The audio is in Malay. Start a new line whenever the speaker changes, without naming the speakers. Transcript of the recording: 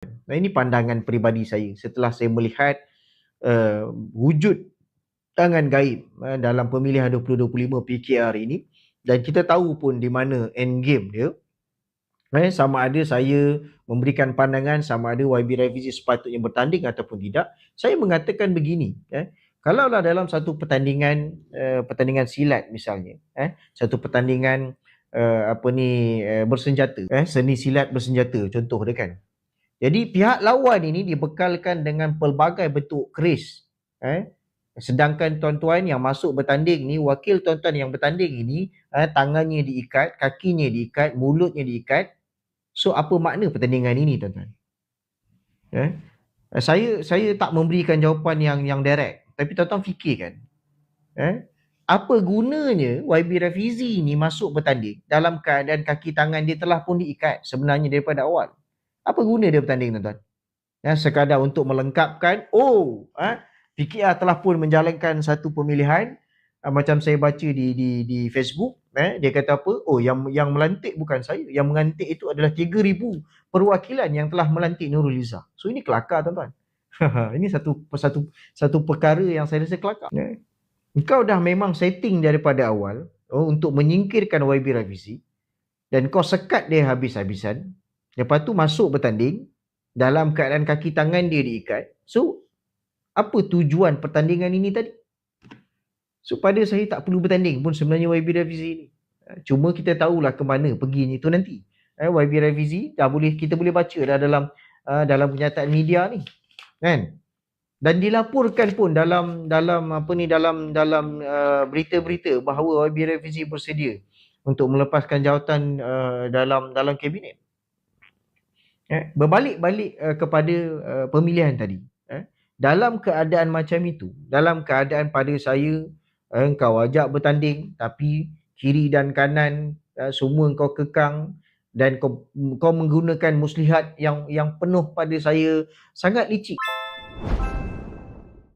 Nah, ini pandangan peribadi saya setelah saya melihat wujud tangan gaib dalam pemilihan 2025 PKR ini, dan kita tahu pun di mana end game dia. Sama ada saya memberikan pandangan sama ada YB Revisi sepatutnya bertanding ataupun tidak. Saya mengatakan begini, kalaulah dalam satu pertandingan silat misalnya, satu pertandingan bersenjata, seni silat bersenjata contoh dia kan. Jadi pihak lawan ini dibekalkan dengan pelbagai bentuk keris. Sedangkan tuan-tuan yang masuk bertanding ni, wakil tuan-tuan yang bertanding ini, tangannya diikat, kakinya diikat, mulutnya diikat. So apa makna pertandingan ini, tuan-tuan? Saya tak memberikan jawapan yang direct, tapi tuan-tuan fikirkan. Apa gunanya YB Rafizi ni masuk bertanding dalam keadaan kaki tangan dia telah pun diikat sebenarnya daripada awal? Apa guna dia bertanding, tuan-tuan? Sekadar untuk melengkapkan, PKR telah pun menjalankan satu pemilihan, macam saya baca di Facebook, dia kata apa? Yang melantik bukan saya, yang melantik itu adalah 3,000 perwakilan yang telah melantik Nurul Izzah. So ini kelakar, tuan-tuan. Ini satu perkara yang saya rasa kelakar. Engkau dah memang setting daripada awal untuk menyingkirkan YB Rafizi, dan kau sekat dia habis-habisan. Lepas tu masuk bertanding dalam keadaan kaki tangan dia diikat. So apa tujuan pertandingan ini tadi? So pada saya tak perlu bertanding pun sebenarnya YB Rafizi ni. Cuma kita tahulah ke mana perginya itu nanti. YB Rafizi kita boleh baca dah dalam kenyataan media ni, kan? Dan dilaporkan pun dalam berita-berita bahawa YB Rafizi bersedia untuk melepaskan jawatan dalam kabinet. Berbalik kepada pemilihan tadi. Dalam keadaan macam itu, dalam keadaan pada saya, kau ajak bertanding tapi kiri dan kanan semua kau kekang, dan kau menggunakan muslihat yang penuh pada saya sangat licik.